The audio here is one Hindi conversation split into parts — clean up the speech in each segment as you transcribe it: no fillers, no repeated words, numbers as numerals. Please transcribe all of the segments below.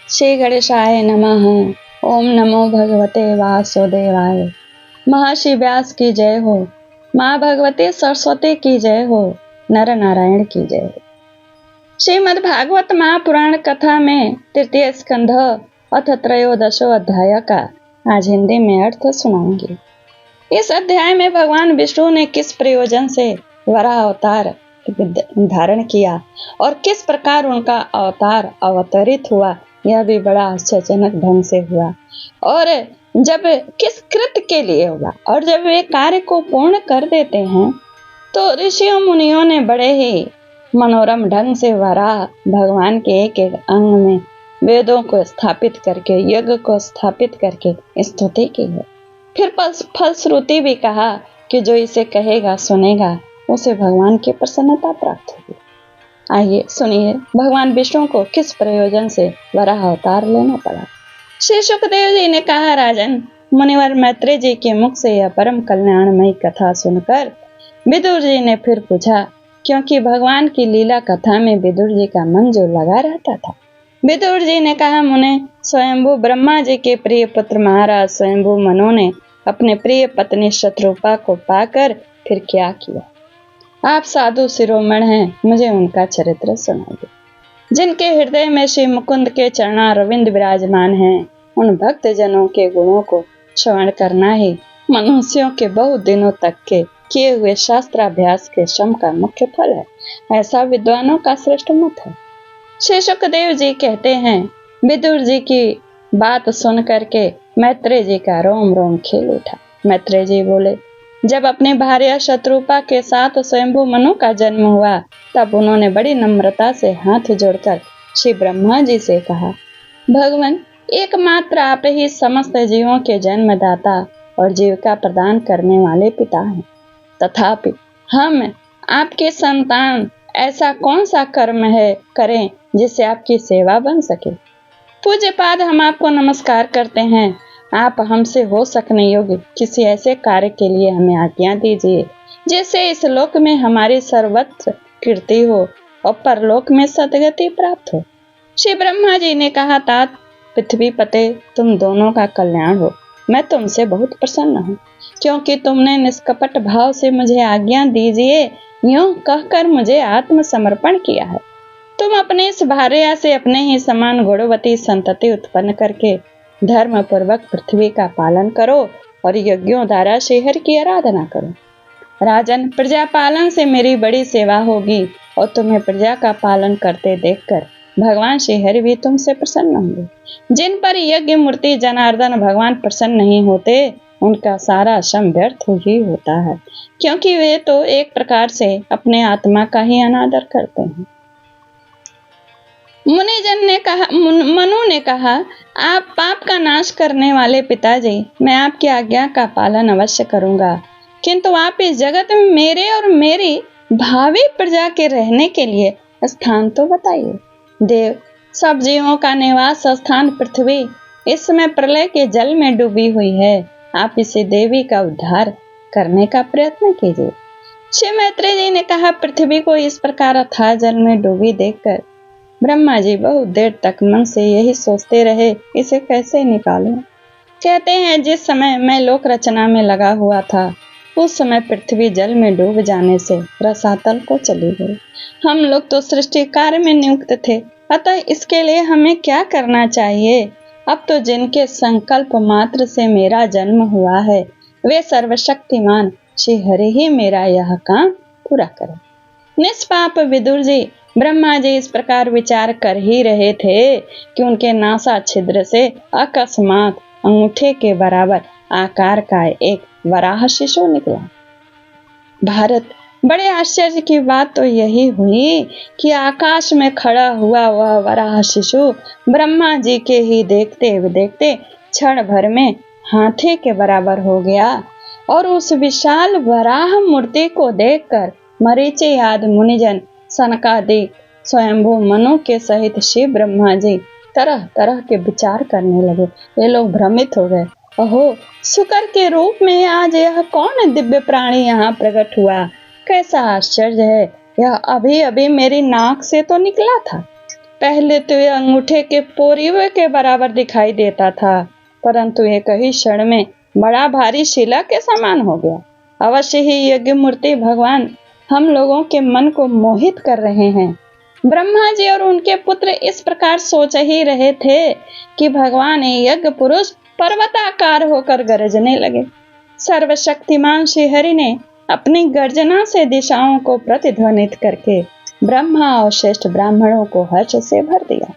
श्री गणेशाय नमः। ओम नमो भगवते वासुदेवाय। महर्षि व्यास की जय हो। माँ भगवती सरस्वती की जय हो। नर नारायण की जय हो। श्रीमद् भागवत महापुराण कथा में तृतीय स्कंध अथ त्रयोदशो अध्याय का आज हिंदी में अर्थ सुनाऊंगी। इस अध्याय में भगवान विष्णु ने किस प्रयोजन से वराह अवतार धारण किया और किस प्रकार उनका अवतार अवतरित हुआ, यह भी बड़ा आश्चर्यजनक ढंग से हुआ। और जब किस कृत्य के लिए हुआ और जब वे कार्य को पूर्ण कर देते हैं तो ऋषियों मुनियों ने बड़े ही मनोरम ढंग से वराह भगवान के एक एक अंग में वेदों को स्थापित करके, यज्ञ को स्थापित करके स्तुति की है। फिर फलश्रुति भी कहा कि जो इसे कहेगा सुनेगा उसे भगवान की प्रसन्नता प्राप्त होगी। आइए सुनिए भगवान विष्णु को किस प्रयोजन से वराह अवतार लेना पड़ा। श्री सुखदेव जी ने कहा, राजन, मुनिवर मैत्रेय जी के मुख से यह परम कल्याणमयी कथा सुनकर विदुर जी ने फिर पूछा, क्योंकि भगवान की लीला कथा में विदुर जी का मन जो लगा रहता था। विदुर जी ने कहा, मुने, स्वयंभू ब्रह्मा जी के प्रिय पुत्र महाराज स्वयंभू मनु ने अपने प्रिय पत्नी शत्रुपा को पाकर फिर क्या किया। आप साधु शिरोमण हैं, मुझे उनका चरित्र सुनाइए। जिनके हृदय में श्री मुकुंद के चरणारविंद विराजमान हैं, उन भक्त जनों के गुणों को श्रवण करना ही मनुष्यों के बहुत दिनों तक के किए हुए शास्त्राभ्यास के श्रम का मुख्य फल है। ऐसा विद्वानों का श्रेष्ठ मत है। श्री सुखदेव जी कहते हैं, विदुर जी की बात सुन करके मैत्रेय जी का रोम रोम खिल उठा। मैत्रेय जी बोले, जब अपनी भार्या शत्रुपा के साथ स्वयंभू मनु का जन्म हुआ तब उन्होंने बड़ी नम्रता से हाथ जोड़कर श्री ब्रह्मा जी से कहा, भगवान, एकमात्र आप ही समस्त जीवों के जन्मदाता और जीविका प्रदान करने वाले पिता हैं। तथापि हम आपके संतान ऐसा कौन सा कर्म है करें जिससे आपकी सेवा बन सके। पूज्यपाद, हम आपको नमस्कार करते हैं। आप हमसे हो सकने योग्य किसी ऐसे कार्य के लिए हमें आज्ञा दीजिए जिससे इस लोक में हमारी सर्वत्र कीर्ति हो और परलोक में सद्गति प्राप्त हो। श्री ब्रह्मा जी ने कहा, तात पृथ्वी पते, तुम दोनों का कल्याण हो। मैं तुमसे बहुत प्रसन्न हूँ क्योंकि तुमने निष्कपट भाव से मुझे आज्ञा दीजिए यूं कहकर मुझे आत्मसमर्पण किया है। तुम अपने इस भार्या से अपने ही समान गुणवती संतति उत्पन्न करके धर्म पूर्वक पृथ्वी का पालन करो और यज्ञों द्वारा श्रीहरि की आराधना करो। राजन, प्रजा पालन से मेरी बड़ी सेवा होगी और तुम्हें प्रजा का पालन करते देखकर भगवान श्रीहरि भी तुमसे प्रसन्न होंगे। जिन पर यज्ञ मूर्ति जनार्दन भगवान प्रसन्न नहीं होते उनका सारा श्रम व्यर्थ ही होता है, क्योंकि वे तो एक प्रकार से अपने आत्मा का ही अनादर करते हैं। मनु ने कहा, आप पाप का नाश करने वाले पिताजी, मैं आपकी आज्ञा का पालन अवश्य करूंगा, किंतु आप इस जगत में मेरे और मेरी भावी प्रजा के रहने के लिए स्थान तो बताइए। देव, सब जीवों का निवास स्थान पृथ्वी इस समय प्रलय के जल में डूबी हुई है। आप इसे देवी का उद्धार करने का प्रयत्न कीजिए। श्री मैत्रेय जी ने कहा, पृथ्वी को इस प्रकार अथाह जल में डूबी देखकर ब्रह्मा जी बहुत देर तक मन से यही सोचते रहे, इसे कैसे निकालूं। कहते हैं, जिस समय मैं लोक रचना में लगा हुआ था उस समय पृथ्वी जल में डूब जाने से रसातल को चली गई। हम लोग तो सृष्टि कार्य में नियुक्त थे, अतः इसके लिए हमें क्या करना चाहिए। अब तो जिनके संकल्प मात्र से मेरा जन्म हुआ है वे सर्वशक्तिमान श्री हरि ही मेरा यह काम पूरा करें। निष्पाप विदुर जी, ब्रह्मा जी इस प्रकार विचार कर ही रहे थे कि उनके नासा छिद्र से अकस्मात अंगूठे के बराबर आकार का एक वराह शिशु निकला। भारत, बड़े आश्चर्य की बात तो यही हुई कि आकाश में खड़ा हुआ वह वराह शिशु ब्रह्मा जी के ही देखते क्षण भर में हाथी के बराबर हो गया। और उस विशाल वराह मूर्ति को देखकर मरीचि आदि मुनिजन, सनकादिक, स्वयंभू मनु के सहित शिव ब्रह्मा जी तरह तरह के विचार करने लगे। ये लोग भ्रमित हो गए। ओहो, शुकर के रूप में आज यह कौन दिव्य प्राणी यहाँ प्रकट हुआ। कैसा आश्चर्य है, यह अभी अभी मेरी नाक से तो निकला था। पहले तो यह अंगूठे के पोरिवे के बराबर दिखाई देता था, परंतु एक ही क्षण में बड़ा भारी शिला के समान हो गया। अवश्य ही यज्ञ मूर्ति भगवान हम लोगों के मन को मोहित कर रहे हैं। ब्रह्मा जी और उनके पुत्र इस प्रकार सोच ही रहे थे कि भगवान यज्ञ पुरुष पर्वताकार होकर गरजने लगे। सर्वशक्तिमान श्रीहरि ने अपनी गर्जना से दिशाओं को प्रतिध्वनित करके ब्रह्मा और श्रेष्ठ ब्राह्मणों को हर्ष से भर दिया।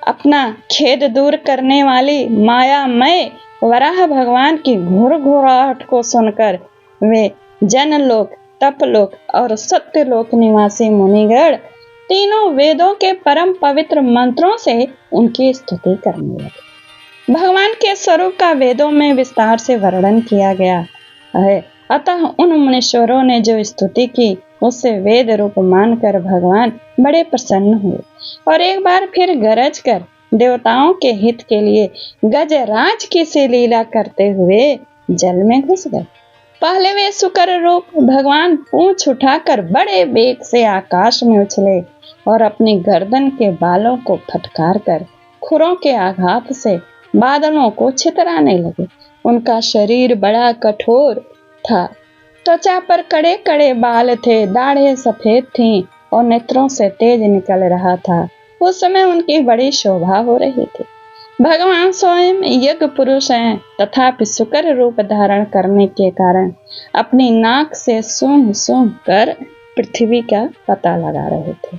अपना खेद दूर करने वाली मायामय वराह भगवान की घोर घोराहट को सुनकर वे जनलोक, तपलोक और सत्यलोक निवासी मुनिगण तीनों वेदों के परम पवित्र मंत्रों से उनकी स्तुति करने लगे। भगवान के स्वरूप का वेदों में विस्तार से वर्णन किया गया है, अतः उन मुनीश्वरों ने जो स्तुति की उससे वेद रूप मानकर भगवान बड़े प्रसन्न हुए और एक बार फिर गरज कर देवताओं के हित के लिए गजराज की सी लीला करते हुए जल में घुस गए। पहले वे शुक्र रूप भगवान पूंछ उठाकर बड़े वेग से आकाश में उछले और अपनी गर्दन के बालों को फटकार कर खुरों के आघात से बादलों को छितराने लगे। उनका शरीर बड़ा कठोर था, त्वचा पर कड़े कड़े बाल थे, दाढ़ें सफेद थीं और नेत्रों से तेज निकल रहा था। उस समय उनकी बड़ी शोभा हो रही थी। भगवान स्वयं यज्ञ पुरुष हैं, तथापि शुक्र रूप धारण करने के कारण अपनी नाक से सूंघ सूंघ कर पृथ्वी का पता लगा रहे थे।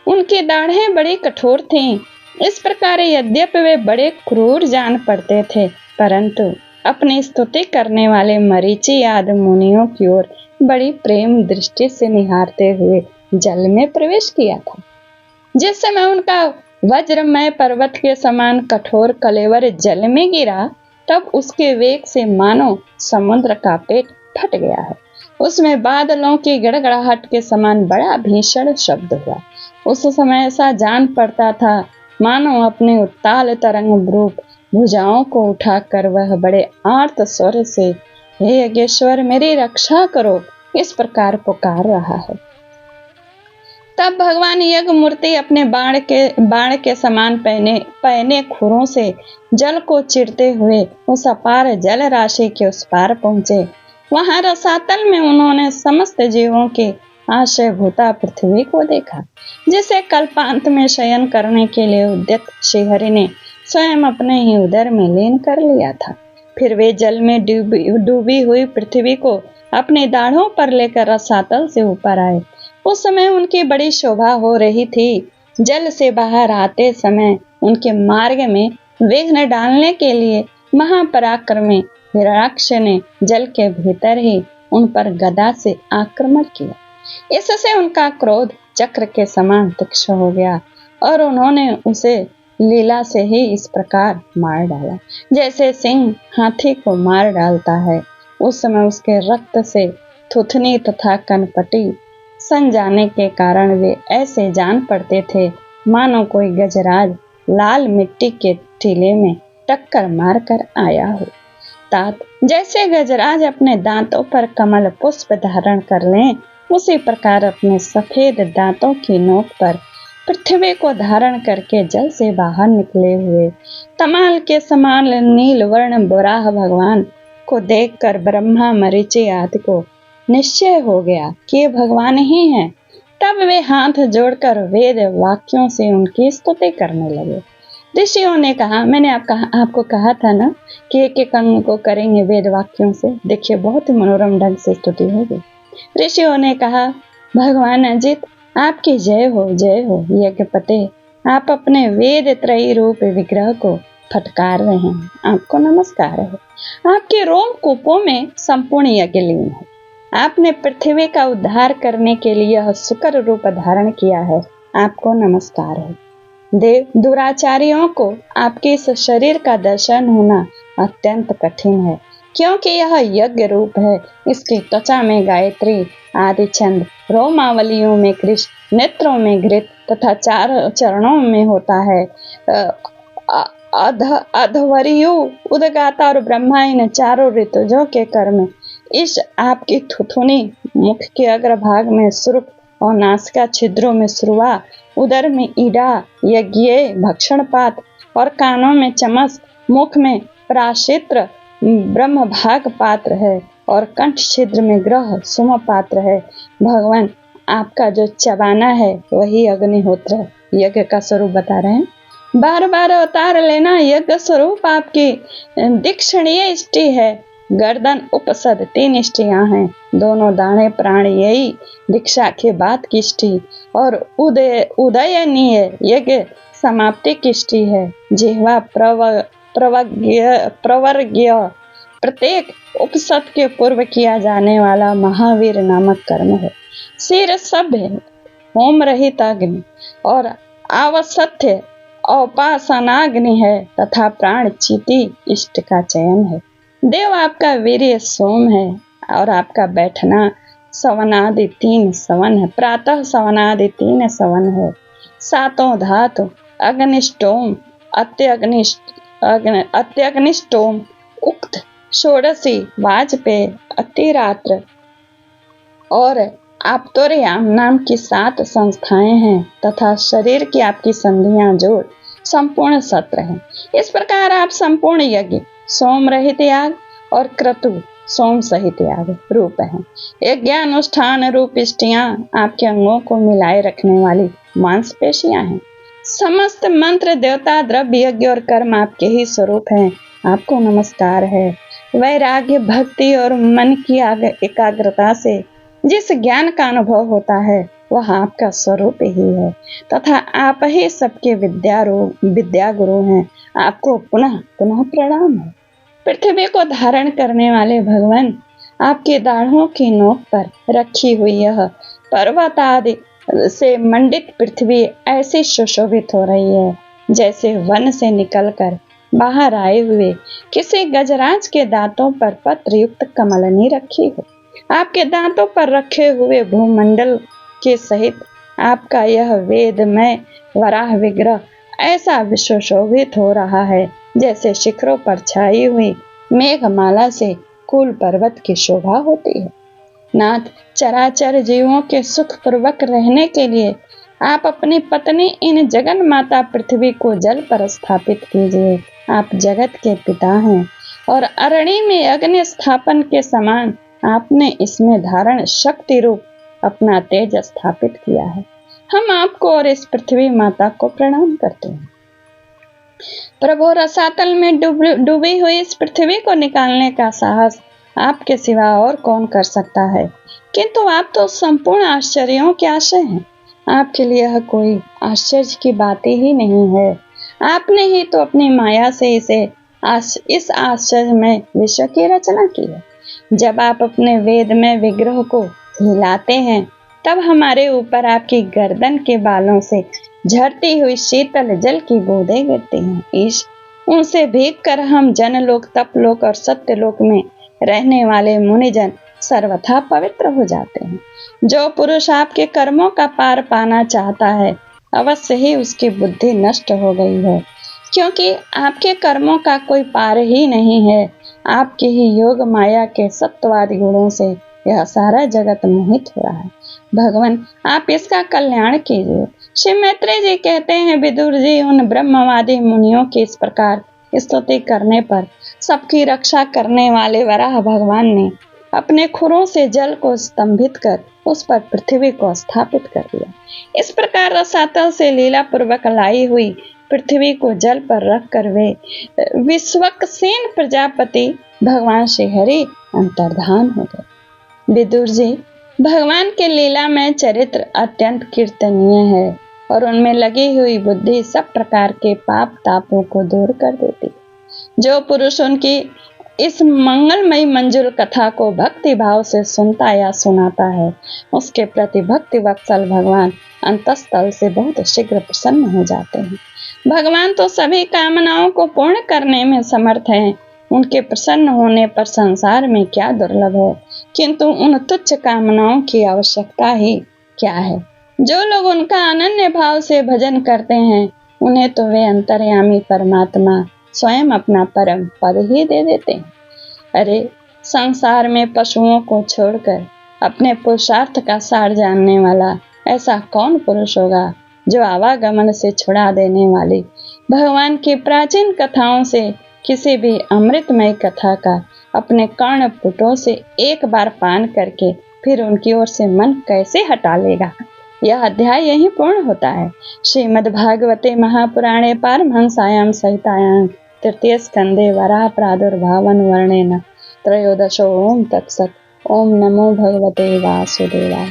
उनकी दाढ़ें बड़ी कठोर थीं। इस प्रकार यद्यपि वे बड़े क्रूर जान पड़ते थे, परंतु अपनी स्तुति करने वाले मरीचि आदि मुनियों की ओर बड़ी प्रेम दृष्टि से निहारते हुए जल में प्रवेश किया था। जिस समय उनका वज्रमय पर्वत के समान कठोर कलेवर जल में गिरा, तब उसके वेग से मानो समुद्र का पेट फट गया है। उसमें बादलों की गड़गड़ाहट के समान बड़ा भीषण शब्द हुआ। उस समय ऐसा जान पड़ता था मानो अपने उत्ताल तरंग रूप भुजाओं को उठाकर वह बड़े आर्त स्वर से हे यज्ञेश्वर मेरी रक्षा करो इस प्रकार पुकार रहा है। तब भगवान यज्ञ मूर्ति अपने बाण के समान पहने खुरों से जल को चिरते हुए उस अपार जल राशि के उस पार पहुंचे। वहां रसातल में उन्होंने समस्त जीवों के आश्रय भूता पृथ्वी को देखा, जिसे कल्पांत में शयन करने के लिए उद्यत श्रीहरि ने स्वयं अपने ही उदर में लीन कर लिया था। फिर वे जल में डूबी हुई पृथ्वी को अपने दाढ़ों पर लेकर रसातल से ऊपर आए। उस समय उनकी बड़ी शोभा हो रही थी। जल से बाहर आते समय उनके मार्ग में विघ्न डालने के लिए महापराक्रमी हिरण्याक्ष ने जल के भीतर ही उन पर गदा से आक्रमण किया। इससे उनका क्रोध चक्र के समान तीक्ष्ण हो गया और उन्होंने उसे लीला से ही इस प्रकार मार डाला, जैसे सिंह हाथी को मार डालता है। उस समय उसके रक्त से थुथनी तथा कनपटी सन जाने के कारण वे ऐसे जान पड़ते थे मानो कोई गजराज लाल मिट्टी के टीले में टक्कर मार कर आया हो। तात जैसे गजराज अपने दांतों पर कमल पुष्प धारण कर लें, उसी प्रकार अपने सफेद दांतों की नोक पर पृथ्वी को धारण करके जल से बाहर निकले हुए तमाल के समान नील वर्ण बुराह भगवान को देखकर ब्रह्मा मरीचि आदि को निश्चय हो गया कि ये भगवान ही हैं। तब वे हाथ जोड़कर वेद वाक्यों से उनकी स्तुति करने लगे। ऋषियों ने कहा, मैंने आपको कहा था ना कि एक एक अंग को करेंगे वेद वाक्यों से, देखिए बहुत ही मनोरम ढंग से स्तुति होगी। ऋषियों ने कहा, भगवान अजित आपकी जय हो यज्ञपते, आप अपने वेद त्रयी रूप विग्रह को फटकार रहे हैं, आपको नमस्कार है। आपके रोम कूपों में संपूर्ण यज्ञ लीन है। आपने पृथ्वी का उद्धार करने के लिए यह शुक्र रूप धारण किया है, आपको नमस्कार है। देव दुराचारियों को आपके इस शरीर का दर्शन होना अत्यंत कठिन है, क्योंकि यह यज्ञ रूप है। इसकी त्वचा में गायत्री आदि छंद, रोमावलियों में कृष्ण, नेत्रों में घृत तथा चार चरणों में होता है अधवरियु उदगाता और ब्रह्मा इन चारों ऋतुजों के कर्म। इस आपकी थुथुनी, मुख के अग्रभाग में सुर्ख और नासिका छिद्रों में सुरवा उदर में ईड़ा, यज्ञ भक्षण पात और कानों में चमस, मुख में प्राशित्र ब्रह्म भाग पात्र है और कंठ छिद्र में ग्रह सुम पात्र है। भगवान आपका जो चबाना है वही अग्निहोत्र यज्ञ का स्वरूप बता रहे हैं। बार बार अवतार लेना यज्ञ स्वरूप आपकी दीक्षणीय इष्टि है। गर्दन उपसद 3 इष्टियां हैं, दोनों दाणे प्राण यही दीक्षा के बाद की इष्टि और उदयनीय यज्ञ समाप्ति की इष्टि है। जिह्वा प्रवर्ग्य प्रत्येक उपसद के पूर्व किया जाने वाला महावीर नामक कर्म है। सिर सभ्य होम रहित अग्नि और आवसत्य औपासनाग्नि है तथा प्राण चीति इष्ट का चयन है। देव आपका वीर्य सोम है और आपका बैठना सवनादि 3 सवन है। प्रातः सवनादि 3 सवन है। 7 धातु अग्निष्टोम अत्यग्निष्टोम उक्त षोडशी वाजपेय अतिरात्र और आप्तोर्याम नाम की 7 संस्थाएं हैं तथा शरीर की आपकी संधियां जोड़ संपूर्ण सत्र है। इस प्रकार आप संपूर्ण यज्ञ सोम रहित याग और क्रतु सोम सहित याग रूप है। यज्ञानुष्ठान रूप इष्टियां आपके अंगों को मिलाए रखने वाली मांसपेशियां हैं। समस्त मंत्र देवता द्रव्य यज्ञ और कर्म आपके ही स्वरूप हैं। आपको नमस्कार है। वैराग्य भक्ति और मन की एकाग्रता से जिस ज्ञान का अनुभव होता है वह आपका स्वरूप ही है तथा आप ही सबके विद्या गुरु हैं। आपको पुनः पुनः प्रणाम है। पृथ्वी को धारण करने वाले भगवान आपके दाढ़ों की नोक पर रखी हुई यह पर्वत आदि से मंडित पृथ्वी ऐसी सुशोभित हो रही है जैसे वन से निकलकर बाहर आए हुए किसी गजराज के दांतों पर पत्र युक्त कमलनी रखी हो। आपके दांतों पर रखे हुए भूमंडल के सहित आपका यह वेदमय वराह विग्रह ऐसा विश्वशोभित हो रहा है जैसे शिखरों पर छाई हुई मेघमाला से कुल पर्वत की शोभा होती है। नाथ, चराचर जीवों के सुख पूर्वक रहने के लिए आप अपनी पत्नी इन जगन माता पृथ्वी को जल पर स्थापित कीजिए। आप जगत के पिता हैं और अरणी में अग्नि स्थापन के समान आपने इसमें धारण शक्ति रूप अपना तेज स्थापित किया है। हम आपको और इस पृथ्वी माता को प्रणाम करते हैं। प्रभु, रसातल में डूबी हुई इस पृथ्वी को निकालने का साहस आपके सिवा और कौन कर सकता है। किंतु आप तो संपूर्ण आश्चर्यों के आश्रय हैं। आपके लिए यह कोई आश्चर्य की बात ही नहीं है। आपने ही तो अपनी माया से इस आश्चर्य में विश्व की रचना की है। जब आप अपने वेद में विग्रह को हिलाते हैं तब हमारे ऊपर आपकी गर्दन के बालों से झरती हुई शीतल जल की बूंदें गिरती हैं। ईश, उनसे भीग कर हम जनलोक, तपलोक और सत्यलोक में रहने वाले मुनिजन सर्वथा पवित्र हो जाते हैं। जो पुरुष आपके कर्मों का पार पाना चाहता है अवश्य ही उसकी बुद्धि नष्ट हो गई है, क्योंकि आपके कर्मों का कोई पार ही नहीं है। आपके ही योग माया के सत्वादि गुणों से यह सारा जगत मोहित हो रहा है। भगवान, आप इसका कल्याण कीजिए। श्री मैत्रेय जी कहते हैं, विदुर जी, उन ब्रह्मवादी मुनियों की इस प्रकार स्तुति करने पर सबकी रक्षा करने वाले वराह भगवान ने अपने खुरों से जल को स्तंभित कर उस पर पृथ्वी को स्थापित कर दिया। इस प्रकार रसातल से लीला पूर्वक लाई हुई पृथ्वी को जल पर रख कर वे विश्वक्सेन प्रजापति भगवान श्री हरि अंतर्धान हो गए। विदुर जी, भगवान के लीला में चरित्र अत्यंत कीर्तनीय है और उनमें लगी हुई बुद्धि सब प्रकार के पाप तापों को दूर कर देती। जो पुरुष उनकी इस मंगलमयी मंजुल कथा को भक्ति भाव से सुनता या सुनाता है उसके प्रति भक्ति वत्सल भगवान अंतस्थल से बहुत शीघ्र प्रसन्न हो जाते हैं। भगवान तो सभी कामनाओं को पूर्ण करने में समर्थ हैं। उनके प्रसन्न होने पर संसार में क्या दुर्लभ है, किंतु उन तुच्छ कामनाओं की आवश्यकता ही क्या है। जो लोग उनका अनन्य भाव से भजन करते हैं उन्हें तो वे अंतर्यामी परमात्मा स्वयं अपना परम पद ही दे देते हैं। अरे, संसार में पशुओं को छोड़कर अपने पुरुषार्थ का सार जानने वाला ऐसा कौन पुरुष होगा जो आवागमन से छुड़ा देने वाली भगवान की प्राचीन कथाओं से किसी भी अमृतमय कथा का अपने कर्णपुटों से एक बार पान करके फिर उनकी ओर से मन कैसे हटा लेगा। यह अध्याय यही पूर्ण होता है। श्रीमद्भागवते महापुराणे पारमहंसायां संहितायां तृतीय स्कंदे वराह प्रादुर्भावन वर्णेन त्रयोदशो ओम तत्सत्। ओम नमो भगवते वासुदेवाय।